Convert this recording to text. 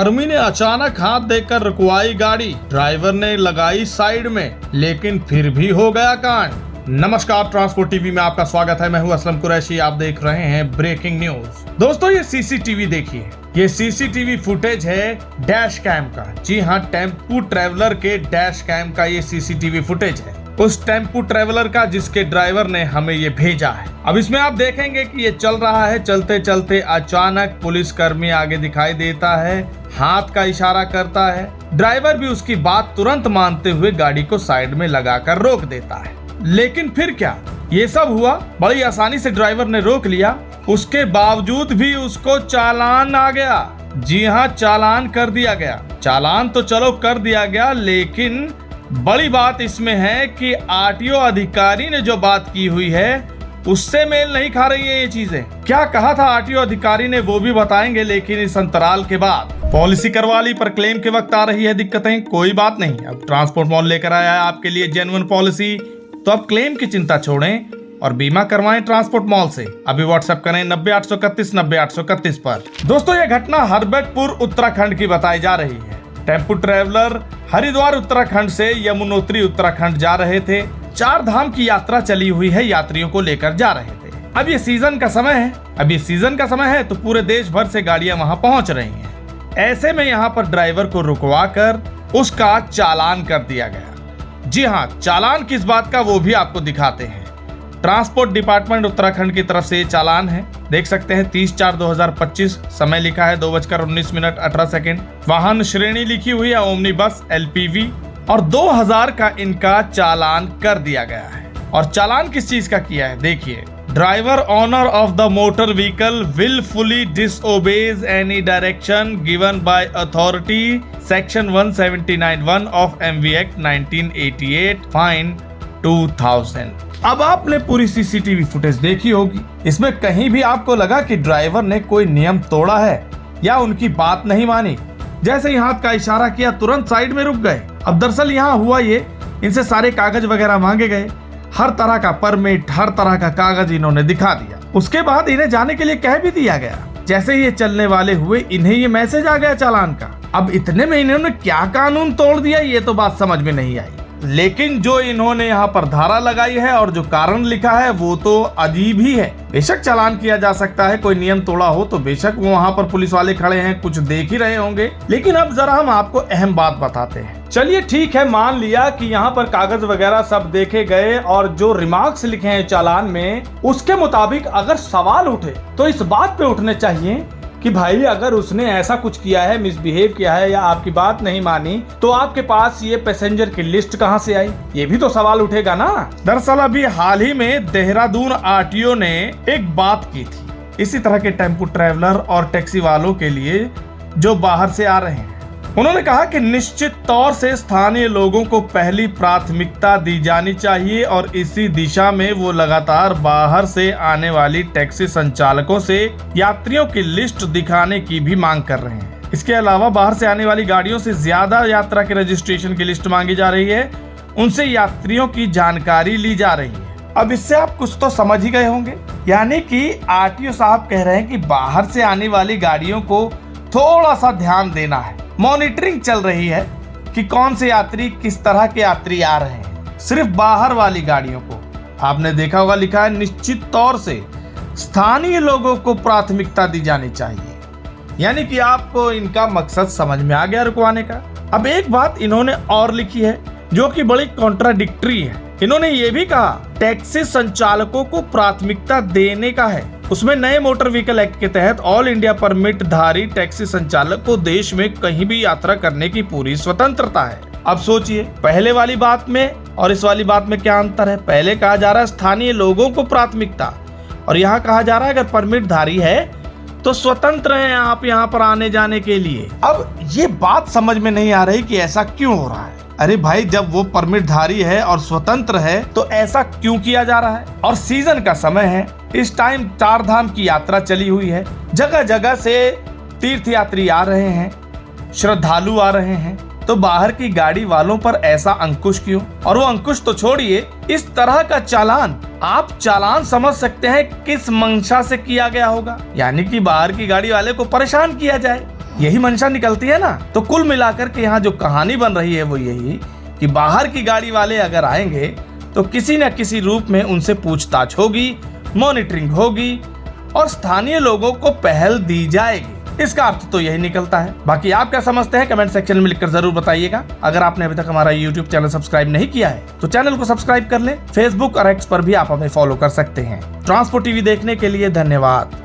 कर्मी ने अचानक हाथ देकर रुकवाई गाड़ी, ड्राइवर ने लगाई साइड में, लेकिन फिर भी हो गया कांड। नमस्कार, ट्रांसपोर्ट टीवी में आपका स्वागत है। मैं हूं असलम कुरैशी, आप देख रहे हैं ब्रेकिंग न्यूज। दोस्तों, ये सीसीटीवी देखिए, ये सीसीटीवी फुटेज है डैश कैम का। जी हां, टेम्पू ट्रेवलर के डैश कैम का ये सीसीटीवी फुटेज है, उस टेम्पू ट्रेवलर का जिसके ड्राइवर ने हमें ये भेजा है। अब इसमें आप देखेंगे कि ये चल रहा है, चलते चलते अचानक पुलिस कर्मी आगे दिखाई देता है, हाथ का इशारा करता है। ड्राइवर भी उसकी बात तुरंत मानते हुए गाड़ी को साइड में लगाकर रोक देता है। लेकिन फिर क्या, ये सब हुआ, बड़ी आसानी से ड्राइवर ने रोक लिया, उसके बावजूद भी उसको चालान आ गया। जी हाँ, चालान कर दिया गया। चालान तो चलो कर दिया गया, लेकिन बड़ी बात इसमें है कि आरटीओ अधिकारी ने जो बात की हुई है उससे मेल नहीं खा रही है ये चीजें। क्या कहा था आरटीओ अधिकारी ने वो भी बताएंगे, लेकिन इस अंतराल के बाद। पॉलिसी करवा ली पर क्लेम के वक्त आ रही है दिक्कतें, कोई बात नहीं। अब ट्रांसपोर्ट मॉल लेकर आया है आपके लिए जेन्युइन पॉलिसी, तो अब क्लेम की चिंता छोड़ें और बीमा करवाएं ट्रांसपोर्ट मॉल से। अभी व्हाट्सएप करें 90 831 90 831 पर। दोस्तों, ये घटना हरबटपुर उत्तराखंड की बताई जा रही है। टेम्पू ट्रेवलर हरिद्वार उत्तराखंड से यमुनोत्री उत्तराखंड जा रहे थे। 4 धाम की यात्रा चली हुई है, यात्रियों को लेकर जा रहे थे। अब ये सीजन का समय है, तो पूरे देश भर से गाड़ियां वहां पहुंच रही हैं। ऐसे में यहाँ पर ड्राइवर को रुकवा कर उसका चालान कर दिया गया। जी हाँ, चालान किस बात का वो भी आपको दिखाते हैं। ट्रांसपोर्ट डिपार्टमेंट उत्तराखंड की तरफ से ये चालान है, देख सकते हैं 30/4/2025। समय लिखा है 2:19:18। वाहन श्रेणी लिखी हुई है ओमनी बस LPV और 2000 का इनका चालान कर दिया गया है। और चालान किस चीज का किया है देखिए। Driver owner of the motor vehicle willfully disobeys any direction given by authority section 179(1) of MV Act 1988 fine 2000। अब आपने पूरी सीसीटीवी फुटेज देखी होगी, इसमें कहीं भी आपको लगा कि ड्राइवर ने कोई नियम तोड़ा है या उनकी बात नहीं मानी? जैसे ही हाथ का इशारा किया तुरंत साइड में रुक गए। अब दरअसल यहाँ हुआ ये, इनसे सारे कागज वगैरह मांगे गए, हर तरह का परमिट, हर तरह का कागज इन्होंने दिखा दिया। उसके बाद इन्हें जाने के लिए कह भी दिया गया। जैसे ये चलने वाले हुए, इन्हें ये मैसेज आ गया चालान का। अब इतने में इन्होंने क्या कानून तोड़ दिया, ये तो बात समझ में नहीं आई। लेकिन जो इन्होंने यहाँ पर धारा लगाई है और जो कारण लिखा है वो तो अजीब ही है। बेशक चालान किया जा सकता है, कोई नियम तोड़ा हो तो बेशक वो वहाँ पर पुलिस वाले खड़े हैं, कुछ देख ही रहे होंगे। लेकिन अब जरा हम आपको अहम बात बताते हैं। चलिए ठीक है, मान लिया कि यहाँ पर कागज वगैरह सब देखे गए और जो रिमार्क्स लिखे हैं चालान में उसके मुताबिक अगर सवाल उठे तो इस बात पे उठने चाहिए कि भाई अगर उसने ऐसा कुछ किया है, मिसबिहेव किया है या आपकी बात नहीं मानी, तो आपके पास ये पैसेंजर की लिस्ट कहां से आई? ये भी तो सवाल उठेगा ना। दरअसल अभी हाल ही में देहरादून आरटीओ ने एक बात की थी इसी तरह के टेम्पू ट्रेवलर और टैक्सी वालों के लिए जो बाहर से आ रहे हैं। उन्होंने कहा कि निश्चित तौर से स्थानीय लोगों को पहली प्राथमिकता दी जानी चाहिए और इसी दिशा में वो लगातार बाहर से आने वाली टैक्सी संचालकों से यात्रियों की लिस्ट दिखाने की भी मांग कर रहे हैं। इसके अलावा बाहर से आने वाली गाड़ियों से ज्यादा यात्रा के रजिस्ट्रेशन की लिस्ट मांगी जा रही है, उनसे यात्रियों की जानकारी ली जा रही है। अब इससे आप कुछ तो समझ ही गए होंगे, यानी कि आरटीओ साहब कह रहे हैं कि बाहर से आने वाली गाड़ियों को थोड़ा सा ध्यान देना है। मॉनिटरिंग चल रही है कि कौन से यात्री, किस तरह के यात्री आ रहे हैं। सिर्फ बाहर वाली गाड़ियों को आपने देखा होगा, लिखा है निश्चित तौर से स्थानीय लोगों को प्राथमिकता दी जानी चाहिए। यानी कि आपको इनका मकसद समझ में आ गया रुकवाने का। अब एक बात इन्होंने और लिखी है जो कि बड़ी कॉन्ट्राडिक्टरी है। इन्होंने ये भी कहा टैक्सी संचालकों को प्राथमिकता देने का है। उसमें नए मोटर व्हीकल एक्ट के तहत ऑल इंडिया परमिट धारी टैक्सी संचालक को देश में कहीं भी यात्रा करने की पूरी स्वतंत्रता है। अब सोचिए, पहले वाली बात में और इस वाली बात में क्या अंतर है? पहले कहा जा रहा है स्थानीय लोगों को प्राथमिकता, और यहाँ कहा जा रहा है अगर परमिट धारी है तो स्वतंत्र हैं आप यहाँ पर आने जाने के लिए। अब ये बात समझ में नहीं आ रही कि ऐसा क्यों हो रहा है। अरे भाई, जब वो परमिट धारी है और स्वतंत्र है तो ऐसा क्यों किया जा रहा है? और सीजन का समय है, इस टाइम 4 धाम की यात्रा चली हुई है, जगह जगह से तीर्थ यात्री आ रहे हैं, श्रद्धालु आ रहे हैं, तो बाहर की गाड़ी वालों पर ऐसा अंकुश क्यों? और वो अंकुश तो छोड़िए, इस तरह का चालान, आप चालान समझ सकते हैं किस मंशा से किया गया होगा। यानी कि बाहर की गाड़ी वाले को परेशान किया जाए, यही मंशा निकलती है ना। तो कुल मिलाकर के यहाँ जो कहानी बन रही है वो यही कि बाहर की गाड़ी वाले अगर आएंगे तो किसी न किसी रूप में उनसे पूछताछ होगी, मॉनिटरिंग होगी और स्थानीय लोगों को पहल दी जाएगी। इसका अर्थ तो यही निकलता है। बाकी आप क्या समझते हैं कमेंट सेक्शन में लिखकर जरूर बताइएगा। अगर आपने अभी तक हमारा यूट्यूब चैनल सब्सक्राइब नहीं किया है तो चैनल को सब्सक्राइब कर ले। फेसबुक और एक्स पर भी आप हमें फॉलो कर सकते हैं। ट्रांसपोर्ट टीवी देखने के लिए धन्यवाद।